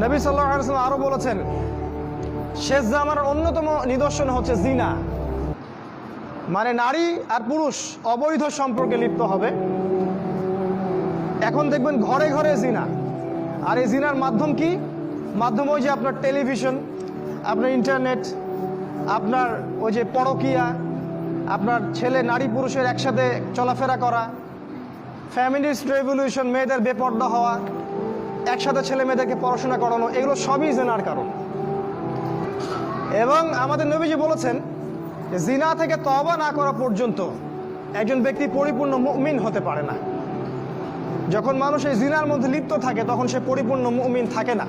নবী সাল্লাল্লাহু আলাইহি ওয়াসাল্লাম আরো বলেছেন, শেষ জামানার অন্যতম নিদর্শন হচ্ছে জিনা, মানে নারী আর পুরুষ অবৈধ সম্পর্কে লিপ্ত হবে। এখন দেখবেন ঘরে ঘরে জিনা। আর এই জিনার মাধ্যম কি? মাধ্যম ওই যে আপনার টেলিভিশন, আপনার ইন্টারনেট, আপনার ওই যে পরকীয়া, আপনার ছেলে নারী পুরুষের একসাথে চলাফেরা করা, ফ্যামিলিস্ট রেভলিউশন, মেয়েদের বেপর্দা হওয়া, একসাথে ছেলে মেয়েদেরকে পড়াশোনা করানো, এগুলো সবই জিনার কারণ। এবং আমাদের নবীজি বলেছেন যে জিনা থেকে তওবা না করা পর্যন্ত একজন ব্যক্তি পরিপূর্ণ মুমিন হতে পারে না। যখন মানুষ এই জিনার মধ্যে লিপ্ত থাকে তখন সে পরিপূর্ণ মুমিন থাকে না।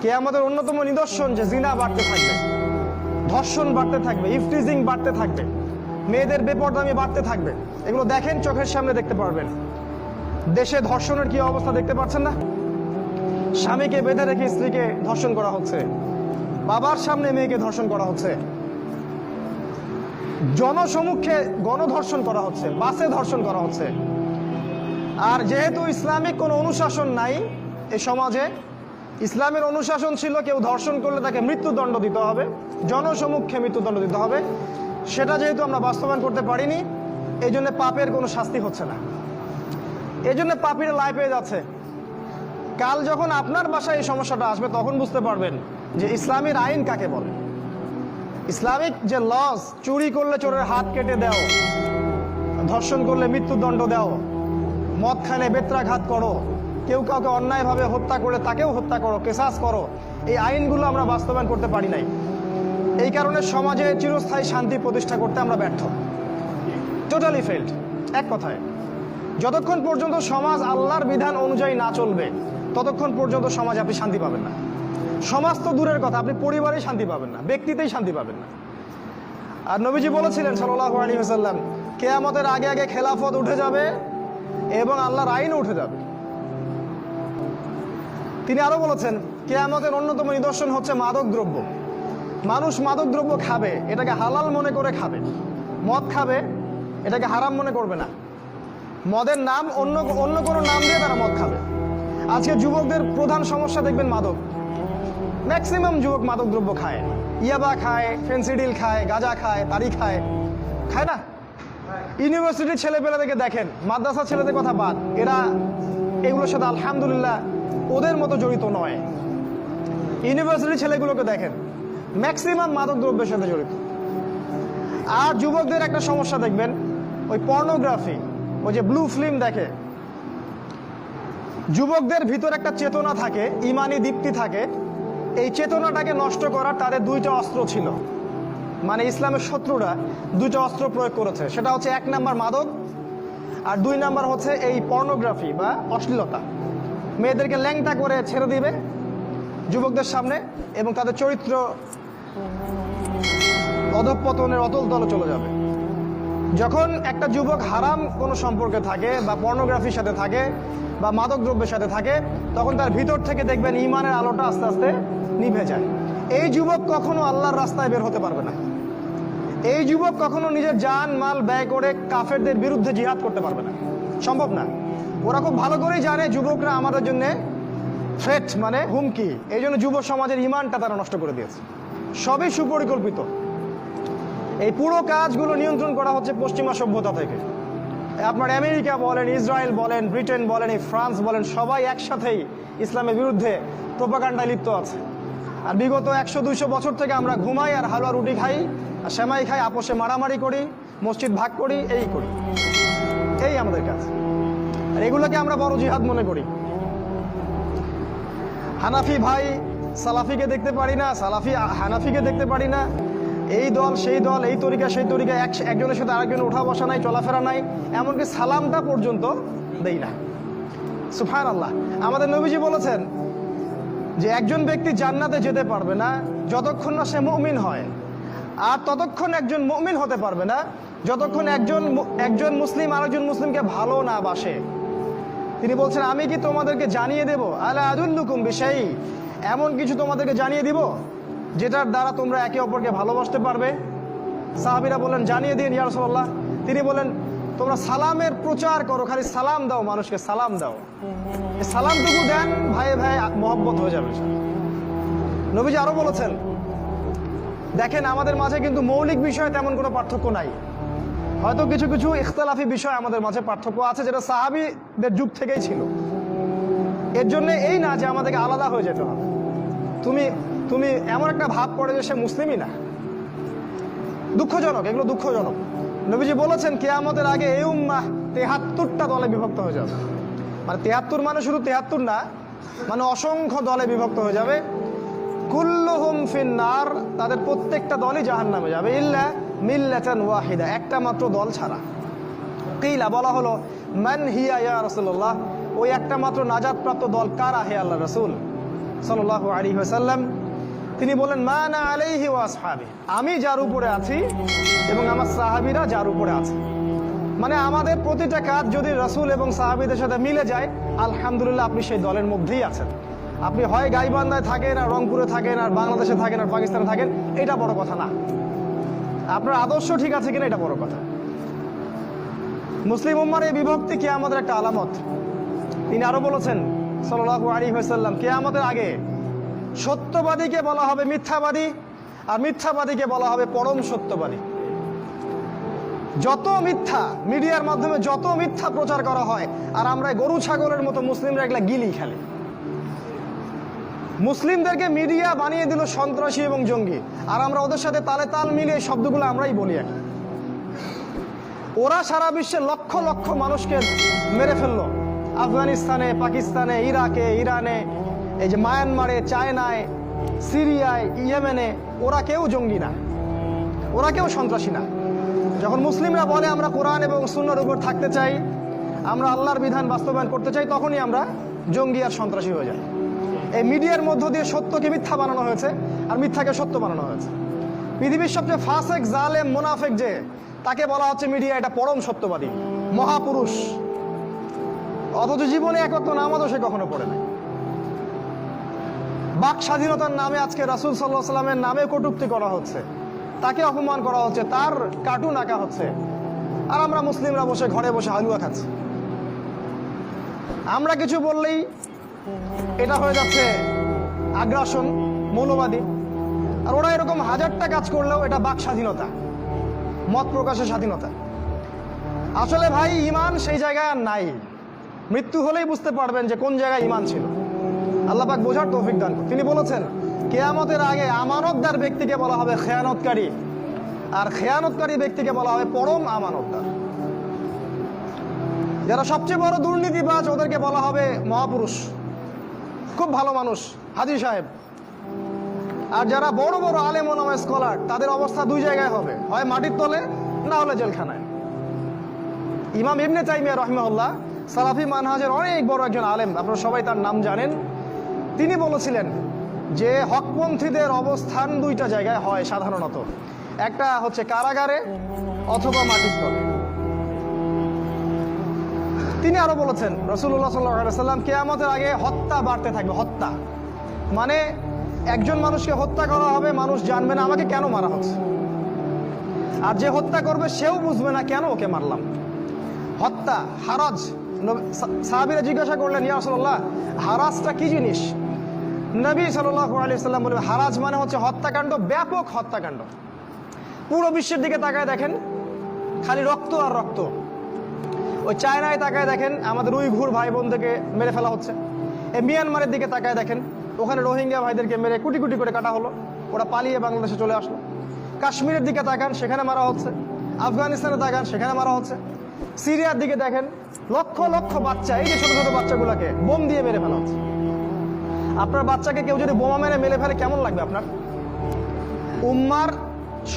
কিয়ামতের অন্যতম নিদর্শন যে জিনা বাড়তে থাকবে, ধর্ষণ বাড়তে থাকবে, ইফটিজিং বাড়তে থাকবে, মেয়েদের বেপরদামি বাড়তে থাকবে। এগুলো দেখেন, চোখের সামনে দেখতে পারবেন। দেশে ধর্ষণের কি অবস্থা দেখতে পাচ্ছেন না? স্বামীকে বেঁধে রেখে স্ত্রীকে ধর্ষণ করা হচ্ছে, বাবার সামনে মেয়েকে ধর্ষণ করা হচ্ছে, জনসমক্ষে গণধর্ষণ করা হচ্ছে, বাসে ধর্ষণ করা হচ্ছে। আর যেহেতু ইসলামিক কোনো অনুশাসন নাই এই সমাজে, ইসলামের অনুশাসন ছিল কেউ ধর্ষণ করলে তাকে মৃত্যুদণ্ড দিতে হবে, জনসমক্ষে মৃত্যুদণ্ড দিতে হবে। সেটা যেহেতু আমরা বাস্তবায়ন করতে পারিনি, এই জন্য পাপের কোনো শাস্তি হচ্ছে না। এই জন্য পাপীরা লাই পেয়ে যাচ্ছে। কাল যখন আপনার বাসায় এই সমস্যাটা আসবে তখন বুঝতে পারবেন যে ইসলামের আইন কাকে বলে। ইসলামিক যে লস, চুরি করলে চোরের হাত কেটে দাও, ধর্ষণ করলে মৃত্যুদণ্ড দাও, মদ খাইলে বেত্রাঘাত করো, কেউ কাউকে অন্যায়ভাবে হত্যা করে তাকেও হত্যা করো, কেসাস করো, এই আইনগুলো আমরা বাস্তবায়ন করতে পারি নাই। এই কারণে সমাজে চিরস্থায়ী শান্তি প্রতিষ্ঠা করতে আমরা ব্যর্থ, টোটালি ফেল্ড। এক কথায়, যতক্ষণ পর্যন্ত সমাজ আল্লাহর বিধান অনুযায়ী না চলবে ততক্ষণ পর্যন্ত সমাজে আপনি শান্তি পাবেন না। সমাজ তো দূরের কথা, আপনি পরিবারেই শান্তি পাবেন না, ব্যক্তিতেই শান্তি পাবেন না। আর নবীজি বলেছিলেন সাল্লাল্লাহু আলাইহি ওয়াসাল্লাম, কিয়ামতের আগে আগে খেলাফত উঠে যাবে এবং আল্লাহর আইনও উঠে যাবে। তিনি আরো বলেছেন, কিয়ামতের অন্যতম নিদর্শন হচ্ছে মাদক দ্রব্য। মানুষ মাদক দ্রব্য খাবে, এটাকে হালাল মনে করে খাবে। মদ খাবে, এটাকে হারাম মনে করবে না। মদের নাম অন্য কোনো নাম দিয়ে তারা মদ খাবে। আজকে যুবকদের প্রধান সমস্যা দেখবেন মাদক। ম্যাক্সিমাম যুবক মাদক দ্রব্য খায়, ইয়াবা খায়, ফেন্সিডিল খায়, গাঁজা খায়, তারি খায়, খায় না? ইউনিভার্সিটির ছেলেপেলেদেরকে দেখেন, মাদ্রাসার ছেলেদের কথা বাদ, এরা এগুলোর সাথে আলহামদুলিল্লাহ ওদের মতো জড়িত নয়। ইউনিভার্সিটির ছেলেগুলোকে দেখেন, ম্যাক্সিমাম মাদক দ্রব্যের সাথে জড়িত। আর যুবকদের একটা সমস্যা দেখবেন, ওই পর্নোগ্রাফি, ওই যে ব্লু ফিল্ম দেখে। যুবকদের ভিতর একটা চেতনা থাকে, ইমানি দীপ্তি থাকে। এই চেতনাটাকে নষ্ট করার তাদের দুইটা অস্ত্র ছিল, মানে ইসলামের শত্রুরা দুইটা অস্ত্র প্রয়োগ করেছে। সেটা হচ্ছে 1 নাম্বার মাদক, আর 2 নাম্বার হচ্ছে এই পর্নোগ্রাফি বা অশ্লীলতা। মেয়েদেরকে ল্যাংটা করে ছেড়ে দিবে যুবকদের সামনে এবং তাদের চরিত্র অধঃপতনের অতল তলে চলে যাবে। যখন একটা যুবক হারাম কোনো সম্পর্কে থাকে বা পর্নোগ্রাফির সাথে থাকে বা মাদক দ্রব্যের সাথে থাকে, তখন তার ভিতর থেকে দেখবেন ইমানের আলোটা আস্তে আস্তে নিভে যায়। এই যুবক কখনো আল্লাহর রাস্তায় বের হতে পারবে না। এই যুবক কখনো নিজের জান মাল ব্যয় করে কাফেরদের বিরুদ্ধে জিহাদ করতে পারবে না, সম্ভব না। ওরা খুব ভালো করেই জানে যুবকরা আমাদের জন্য থ্রেট, মানে হুমকি। এই জন্য যুব সমাজের ইমানটা তারা নষ্ট করে দিয়েছে। সবই সুপরিকল্পিত। এই পুরো কাজগুলো নিয়ন্ত্রণ করা হচ্ছে পশ্চিমা সভ্যতা থেকে। আপনার আমেরিকা বলেন, ইসরায়েল বলেন, ব্রিটেন বলেন, এই ফ্রান্স বলেন, সবাই একসাথেই ইসলামের বিরুদ্ধে প্রোপাগান্ডায় লিপ্ত আছে। আর বিগত 100-200 বছর থেকে আমরা ঘুমাই আর হালুয়া রুটি খাই আর সেমাই খাই, আপোষে মারামারি করি, মসজিদ ভাগ করি, এই করি, এই আমাদের কাজ। আর এগুলোকে আমরা বড় জিহাদ মনে করি। হানাফি ভাই সালাফিকে দেখতে পারি না, সালাফি হানাফিকে দেখতে পারি না, এই দল সেই দল, এই তরিকা সেই তরিকা, একজনের সাথে আরেকজনের ওঠা বসা নাই, চলাফেরা নাই, এমনকি সালামটা পর্যন্ত দেই না। সুবহানাল্লাহ। আমাদের নবীজি বলেছেন যে একজন ব্যক্তি জান্নাতে যেতে পারবে না যতক্ষণ না সে মুমিন হয়, আর ততক্ষণ একজন মুমিন হতে পারবে না যতক্ষণ একজন মুসলিম আরেকজন মুসলিমকে ভালো না বাসে। তিনি বলছেন, আমি কি তোমাদেরকে জানিয়ে দেব, আলা আদুল্লুকুম বিশাই, এমন কিছু তোমাদেরকে জানিয়ে দিব যেটার দ্বারা তোমরা একে অপরকে ভালোবাসতে পারবে? সাহাবীরা বললেন, জানিয়ে দিন ইয়া রাসূলুল্লাহ। তিনি বলেন, তোমরা সালামের প্রচার করো, খালি সালাম দাও, মানুষকে সালাম দাও। এই সালামটুকু দেন, ভাই ভাই মহব্বত হয়ে যাবে। নবীজি আরো বলেছেন, দেখেন আমাদের মাঝে কিন্তু মৌলিক বিষয়ে তেমন কোনো পার্থক্য নাই, হয়তো কিছু কিছু ইখতিলাফি বিষয় আমাদের মাঝে পার্থক্য আছে, যেটা সাহাবীদের যুগ থেকেই ছিল। এর জন্য এই না যে আমাদেরকে আলাদা হয়ে যেতে হবে, তুমি এমন একটা ভাব পড়ে যে সে মুসলিমই না। দুঃখজনক, এগুলো দুঃখজনক। নবীজি বলেছেন কিয়ামতের আগে এই উম্মাহ ৭৩টা দলে বিভক্ত হয়ে যাবে। মানে ৭৩ মানে শুধু ৭৩ না, মানে অসংখ্য দলে বিভক্ত হয়ে যাবে। কুল্লুহুম ফিন্নার, তাদের প্রত্যেকটা দলই জাহান্নামে যাবে, ইল্লা মিল্লাতান ওয়াহিদা, একটা মাত্র দল ছাড়া। কিলা, বলা হলো, মান হিয়া ইয়া রাসূলুল্লাহ, ওই একটা মাত্র নাজাতপ্রাপ্ত দল কারা হে আল্লাহ রাসূল সাল্লাল্লাহু আলাইহি ওয়াসাল্লাম? তিনি বলেন, মা আনা আলাইহি ওয়া আসহাবি, আমি যার উপরে আছি এবং আমার সাহাবীরা যার উপরে আছে। মানে আমাদের প্রতিটা কাজ যদি রাসূল এবং সাহাবীদের সাথে মিলে যায়, আলহামদুলিল্লাহ আপনি সেই দলের মধ্যেই আছেন। আপনি হয় গাইবান্ধায় থাকেন, আর রংপুরে থাকেন, আর বাংলাদেশে থাকেন, আর পাকিস্তানে থাকেন, এটা বড় কথা না। আপনার আদর্শ ঠিক আছে কিনা এটা বড় কথা। মুসলিম উম্মার এই বিভক্তি কিয়ামতের একটা আলামত। তিনি আরো বলেছেন সাল্লাল্লাহু আলাইহি ওয়াসাল্লাম, কিয়ামতের আগে সত্যবাদীকে বলা হবে মিথ্যাবাদী, আর মিথ্যাবাদীকে বলা হবে পরম সত্যবাদী। যত মিথ্যা মিডিয়ার মাধ্যমে যত মিথ্যা প্রচার করা হয়, আর আমরা গরু ছাগলের মতো মুসলিমরা একলা গিলি খেলে। মুসলিমদেরকে মিডিয়া বানিয়ে দিল সন্ত্রাসী এবং জঙ্গি, আর আমরা ওদের সাথে তালে তাল মিলিয়ে শব্দগুলো আমরাই বলি। ওরা সারা বিশ্বে লক্ষ লক্ষ মানুষকে মেরে ফেললো, আফগানিস্তানে, পাকিস্তানে, ইরাকে, ইরানে, এই যে মায়ানমারে, চায়নায়, সিরিয়ায়, ইয়েমেনে। ওরা কেউ জঙ্গি না, ওরা কেউ সন্ত্রাসী না। যখন মুসলিমরা বলে আমরা কোরআন এবং সুন্নাহর উপর থাকতে চাই, আমরা আল্লাহর বিধান বাস্তবায়ন করতে চাই, তখনই আমরা জঙ্গি আর সন্ত্রাসী হয়ে যাই। এই মিডিয়ার মধ্য দিয়ে সত্যকে মিথ্যা বানানো হয়েছে, আর মিথ্যাকে সত্য বানানো হয়েছে। পৃথিবীর সবচেয়ে ফাসেক, জালেম, মুনাফেক যে, তাকে বলা হচ্ছে মিডিয়া এটা পরম সত্যবাদী, মহাপুরুষ। অথচ জীবনে একত্র নামাজও সে কখনো পড়ে নাই। বাক স্বাধীনতার নামে আজকে রাসূল সাল্লাল্লাহু আলাইহি ওয়াসাল্লামের নামে কটূক্তি করা হচ্ছে, তাকে অপমান করা হচ্ছে, তার কার্টুন আঁকা হচ্ছে, আর আমরা মুসলিমরা বসে ঘরে বসে হালুয়া খাচ্ছি। আমরা কিছু বললেই এটা হয়ে যাচ্ছে আগ্রাসন, মৌলবাদী। আর ওরা এরকম হাজারটা কাজ করলেও এটা বাক স্বাধীনতা, মত প্রকাশের স্বাধীনতা। আসলে ভাই ঈমান সেই জায়গায় আর নাই। মৃত্যু হলেই বুঝতে পারবেন যে কোন জায়গায় ঈমান ছিল। আল্লাহ পাক বোঝার তৌফিক দান করুন। তিনি বলেছেন কিয়ামতের আগে আমানতদার ব্যক্তিকে বলা হবে খেয়ানতকারী, আর খেয়ানতকারী ব্যক্তিকে বলা হবে পরম আমানতদার। যারা সবচেয়ে বড় দুর্নীতিবাজ ওদেরকে বলা হবে মহাপুরুষ, খুব ভালো মানুষ, হাজী সাহেব। আর যারা বড় বড় আলেম ওলামা স্কলার, তাদের অবস্থা দুই জায়গায় হবে, হয় মাটির তলে, না হলে জেলখানায়। ইমাম ইবনে তাইমিয়া রাহিমাহুল্লাহ সালাফি মানহাজের অনেক বড় একজন আলেম, আপনারা সবাই তার নাম জানেন। তিনি বলেছিলেন যে হকপন্থীদের অবস্থান দুইটা জায়গায় হয় সাধারণত, একটা হচ্ছে কারাগারে অথবা মাটির তলে। তিনি আরো বলেছেন রাসূলুল্লাহ সাল্লাল্লাহু আলাইহি ওয়াসাল্লাম, কিয়ামতের আগে হত্যা বাড়তে থাকবে। হত্যা মানে একজন মানুষকে হত্যা করা হবে, মানুষ জানবে না আমাকে কেন মারা হচ্ছে, আর যে হত্যা করবে সেও বুঝবে না কেন ওকে মারলাম। হত্যা, হারাজ। সাহাবীরা জিজ্ঞাসা করলেন, ইয়া রাসূলুল্লাহ, হারাজটা কি জিনিস? নবী সাল্লাল্লাহু আলাইহি ওয়াসাল্লাম বললেন, হারাজ মানে হচ্ছে হত্যাকাণ্ড, ব্যাপক হত্যাকাণ্ড। পুরো বিশ্বের দিকে তাকায় দেখেন, খালি রক্ত আর রক্ত। ওই চায়নায় তাকায় দেখেন, আমাদের উইঘুর ভাই বোনদেরকে মেরে ফেলা হচ্ছে। এই মিয়ানমারের দিকে তাকায় দেখেন, ওখানে রোহিঙ্গা ভাইদেরকে মেরে কুটি কুটি করে কাটা হলো, ওরা পালিয়ে বাংলাদেশে চলে আসলো। কাশ্মীরের দিকে তাকান, সেখানে মারা হচ্ছে। আফগানিস্তানে তাকান, সেখানে মারা হচ্ছে। সিরিয়ার দিকে দেখেন, লক্ষ লক্ষ বাচ্চা, এই যে ছোট ছোট বাচ্চাগুলোকে বোম দিয়ে মেরে ফেলা হচ্ছে। আপনার বাচ্চাকে কেউ যদি বোমা মেরে ফেলে কেমন লাগবে আপনার? উম্মার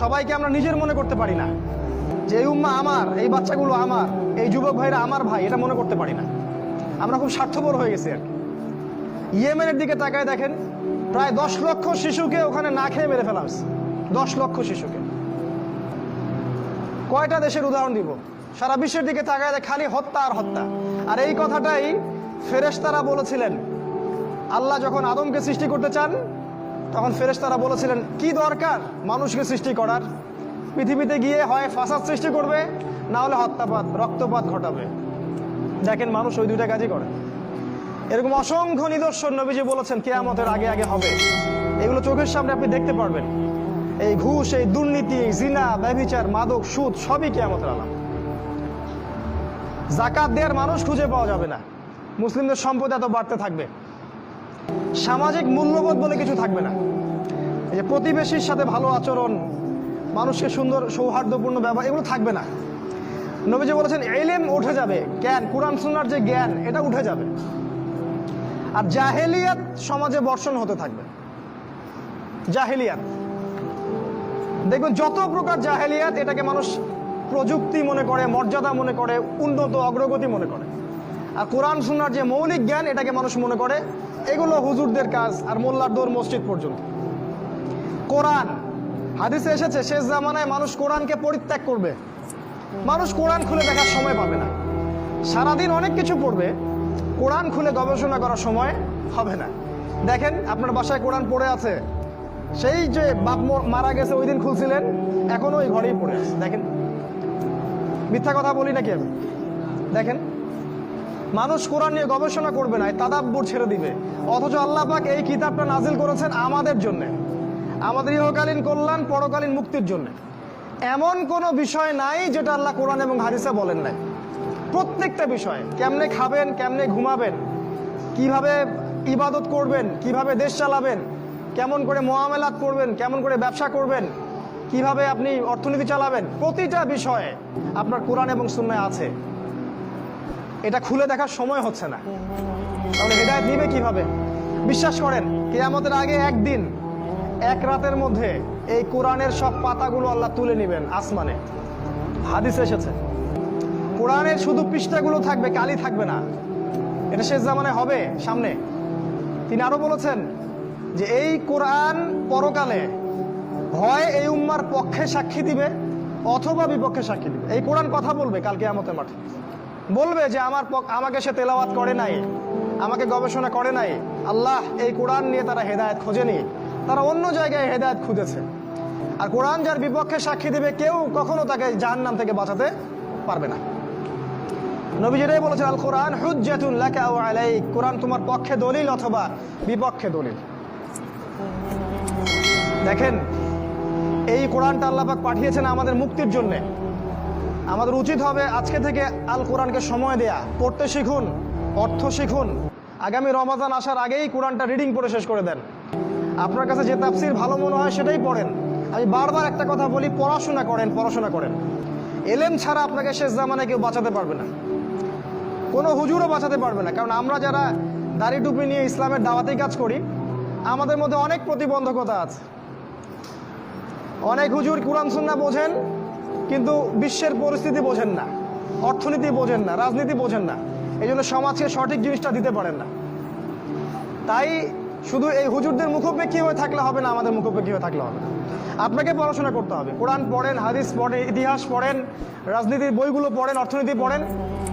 সবাইকে আমরা নিজের মনে করতে পারি না, যে এই উম্মা আমার, এই বাচ্চাগুলো আমার, এই যুবক ভাইরা আমার ভাই, এটা মনে করতে পারি না। আমরা খুব স্বার্থপর হয়ে গেছি আর কি। ইয়েমেনের দিকে তাকায় দেখেন, প্রায় 10 লক্ষ শিশুকে ওখানে না খেয়ে মেরে ফেলা হয়েছে। 10 লক্ষ শিশুকে। কয়টা দেশের উদাহরণ দিব? সারা বিশ্বের দিকে তাকায় দেখে খালি হত্যা আর হত্যা। আর এই কথাটাই ফেরেশতারা বলেছিলেন। আল্লাহ যখন আদমকে সৃষ্টি করতে চান, তখন ফেরেশতারা বলেছিলেন কি দরকার মানুষকে সৃষ্টি করার? পৃথিবীতে গিয়ে হয় ফাসাদ সৃষ্টি করবে, না হলে হত্যাপাত, রক্তপাত ঘটাবে। দেখেন মানুষ ওই দুইটা কাজই করে। এরকম অসংখ্য নিদর্শন নবীজি বলেছেন কিয়ামতের আগে আগে হবে। এগুলো চোখের সামনে আপনি দেখতে পারবেন। এই ঘুষ, এই দুর্নীতি, জিনা, ব্যভিচার, মাদক, সুদ সবই কিয়ামতের আলামত। যাকাত দেওয়ার মানুষ খুঁজে পাওয়া যাবে না। মুসলিমদের সম্পদ এত বাড়তে থাকবে। সামাজিক মূল্যবোধ বলে কিছু থাকবে না। এই যে প্রতিবেশীর সাথে ভালো আচরণ, মানুষকে সুন্দর সৌহার্দ্যপূর্ণ ব্যবহার, এগুলো থাকবে না। নবীজি বলেছেন ইলম উঠে যাবে, জ্ঞান, কোরআন সুন্নাহর যে জ্ঞান এটা উঠে যাবে। আর জাহেলিয়াত সমাজে বর্ষণ হতে থাকবে। জাহেলিয়াত দেখবেন যত প্রকার জাহেলিয়াত, এটাকে মানুষ প্রযুক্তি মনে করে, মর্যাদা মনে করে, উন্নত অগ্রগতি মনে করে। আর কোরআন সুন্নাহর যে মৌলিক জ্ঞান এটাকে মানুষ মনে করে এগুলো হুজুরদের কাজ আর মোল্লার দৌড় মসজিদ পর্যন্ত। কোরআন হাদিসে এসেছে শেষ জামানায় মানুষ কোরআনকে পরিত্যাগ করবে। মানুষ কোরআন খুলে দেখার সময় পাবে না। সারাদিন অনেক কিছু পড়বে, কোরআন খুলে গবেষণা করার সময় হবে না। দেখেন আপনার বাসায় কোরআন পড়ে আছে, সেই যে বাপ মারা গেছে ওই দিন খুলছিলেন, এখনো ওই ঘরেই পড়ে আছে। দেখেন, মিথ্যা কথা বলি নাকি আমি? দেখেন, মানুষ কোরআন নিয়ে গবেষণা করবে না, তাদাব্বুর ছেড়ে দিবে। অথচ আল্লাহ পাক এই কিতাবটা নাজিল করেছেন আমাদের জন্য, আমাদের ইহকালীন কল্যাণ, পরকালীন মুক্তির জন্য। এমন কোনো বিষয় নাই যেটা আল্লাহ কোরআন এবং হাদিসে বলেন নাই। প্রত্যেকটা বিষয়, কেমনে খাবেন, কেমনে ঘুমাবেন, কিভাবে ইবাদত করবেন, কিভাবে দেশ চালাবেন, কেমন করে মুআমালাত করবেন, কেমন করে ব্যবসা করবেন, কিভাবে আপনি অর্থনীতি চালাবেন, প্রতিটা বিষয়ে আপনার কোরআন এবং সুন্নাহ আছে। এটা খুলে দেখার সময় হচ্ছে না। তাহলে হেদায়েত নিবে কিভাবে? বিশ্বাস করেন কিয়ামতের আগে একদিন, এক রাতের মধ্যে এই কোরআনের সব পাতাগুলো আল্লাহ তুলে নেবেন আসমানে। হাদিসে এসেছে কোরআনের শুধু পৃষ্ঠাগুলো থাকবে, কালি থাকবে না। এটা শেষ জামানায় হবে সামনে। তিনি আরো বলেছেন যে এই কোরআন পরকালে হয় এই উম্মার পক্ষে সাক্ষী দিবে অথবা বিপক্ষে সাক্ষী দিবে। এই কোরআন কথা বলবে কাল কিয়ামতের মাঠে, বলবে যে আমাকে সে তেলাওয়াত করে নাই, আমাকে গবেষণা করে নাই। আল্লাহ এই কোরআন নিয়ে তারা হেদায়েত খোঁজেনি, তারা অন্য জায়গায় হেদায়েত খুঁজেছে। আর কোরআন যার বিপক্ষে সাক্ষী দিবে, কেউ কখনো তাকে জাহান্নাম থেকে বাঁচাতে পারবে না। নবী যেটাই বলেছেন আল কোরআন হুজ্জাতুন লাকা ওয়া আলাইক, কোরআন তোমার পক্ষে দলিল অথবা বিপক্ষে দলিল। দেখেন, এই কোরআনটা আল্লাহ পাক পাঠিয়েছেন আমাদের মুক্তির জন্য। আমাদের উচিত হবে আজকে থেকে আল কোরআনকে সময় দেয়া, পড়তে শিখুন, অর্থ শিখুন। আগামী রমাজান আসার আগেই কোরআনটা রিডিং করে শেষ করে দেন। আপনার কাছে যে তাফসীর ভালো মনে হয় সেটাই পড়েন। আমি বারবার একটা কথা বলি, পড়াশোনা করেন, পড়াশোনা করেন। এলেম ছাড়া আপনাকে শেষ জামানায় কেউ বাঁচাতে পারবে না, কোনো হুজুরও বাঁচাতে পারবে না। কারণ আমরা যারা দাড়ি টুপি নিয়ে ইসলামের দাওয়াতি কাজ করি, আমাদের মধ্যে অনেক প্রতিবন্ধকতা আছে। অনেক হুজুর কোরআন সুন্নাহ বোঝেন কিন্তু বিশ্বের পরিস্থিতি বোঝেন না, অর্থনীতি বোঝেন না, রাজনীতি বোঝেন না, এই জন্য সমাজকে সঠিক জিনিসটা দিতে পারেন না। তাই শুধু এই হুজুরদের মুখোপেক্ষী হয়ে থাকলে হবে না, আমাদের মুখোপেক্ষী হয়ে থাকলে হবে না। আপনাকে পড়াশোনা করতে হবে। কোরআন পড়েন, হাদিস পড়েন, ইতিহাস পড়েন, রাজনীতির বইগুলো পড়েন, অর্থনীতি পড়েন,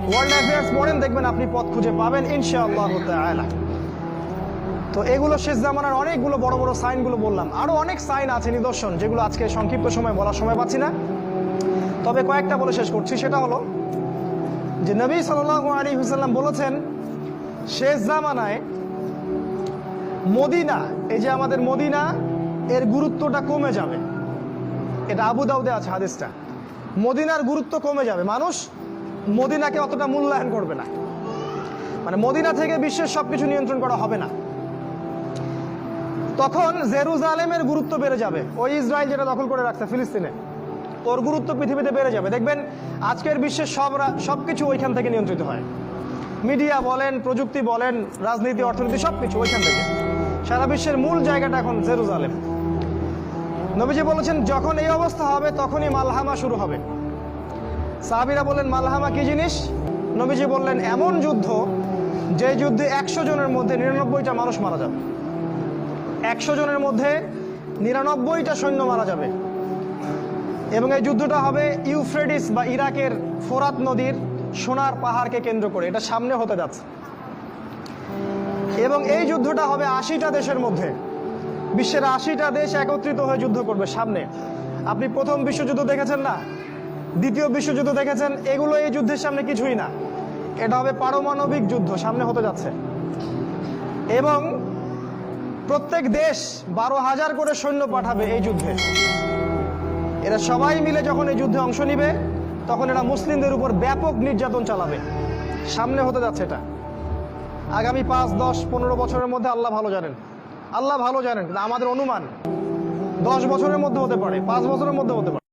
ওয়ার্ল্ড অ্যাফেয়ার্স পড়েন, দেখবেন আপনি পথ খুঁজে পাবেন ইনশাআল্লাহ তাআলা। তো এগুলো শেষ জামানার অনেকগুলো বড় বড় সাইনগুলো বললাম। আরো অনেক সাইন আছে, নিদর্শন, যেগুলো আজকে সংক্ষিপ্ত সময় বলার সময় পাচ্ছি না। তবে কয়েকটা বলে শেষ করছি। সেটা হলো যে নবী সাল্লাল্লাহু আলাইহি ওয়াসাল্লাম বলেছেন শেষ জামানায় মদিনা, এই যে আমাদের মদিনা, এর গুরুত্বটা কমে যাবে। এটা আবু দাউদে আছে হাদিসটা। মদিনার গুরুত্ব কমে যাবে, মানুষ মদিনাকে অতটা মূল্যায়ন করবে না। মানে মদিনা থেকে বিশ্বের সবকিছু নিয়ন্ত্রণ করা হবে না। তখন জেরুজালেমের গুরুত্ব বেড়ে যাবে। ওই ইসরায়েল যেটা দখল করে রাখছে ফিলিস্তিনে, ওর গুরুত্ব পৃথিবীতে বেড়ে যাবে। দেখবেন আজকের বিশ্বের সবকিছু ওইখান থেকে নিয়ন্ত্রিত হয়। মিডিয়া বলেন, প্রযুক্তি বলেন, রাজনীতি, অর্থনীতি, সবকিছু ওইখান থেকে। সারা বিশ্বের মূল জায়গাটা এখন জেরুজালেম। নবীজি বলেছেন যখন এই অবস্থা হবে তখনই মালহামা শুরু হবে। সাহাবীরা বললেন মালহামা কি জিনিস? নবীজি বললেন এমন যুদ্ধ যে যুদ্ধে 100 জনের মধ্যে 99টা মানুষ মারা যাবে। 100 জনের মধ্যে 99টা সৈন্য মারা যাবে। এবং এই যুদ্ধটা হবে ইউফ্রেটিস বা ইরাকের ফোরাত নদীর সোনার পাহাড়কে কেন্দ্র করে। এটা সামনে হতে যাচ্ছে। এবং এই যুদ্ধটা হবে 80টা দেশের মধ্যে। বিশ্বের 80টা দেশ একত্রিত হয়ে যুদ্ধ করবে সামনে। আপনি প্রথম বিশ্বযুদ্ধ দেখেছেন না? দ্বিতীয় বিশ্বযুদ্ধ দেখেছেন, এগুলো এই যুদ্ধের সামনে কিছুই না। এটা হবে পারমাণবিক যুদ্ধ, সামনে হতে যাচ্ছে। এবং প্রত্যেক দেশ 12,000 করে সৈন্য পাঠাবে এই যুদ্ধে। এরা সবাই মিলে যখন এই যুদ্ধে অংশ নিবে, তখন এরা মুসলিমদের উপর ব্যাপক নির্যাতন চালাবে। সামনে হতে যাচ্ছে এটা। আগামী 5, 10, 15 বছরের মধ্যে আল্লাহ ভালো জানেন, আল্লাহ ভালো জানেন। কিন্তু আমাদের অনুমান 10 বছরের মধ্যে হতে পারে, 5 বছরের মধ্যে হতে পারে।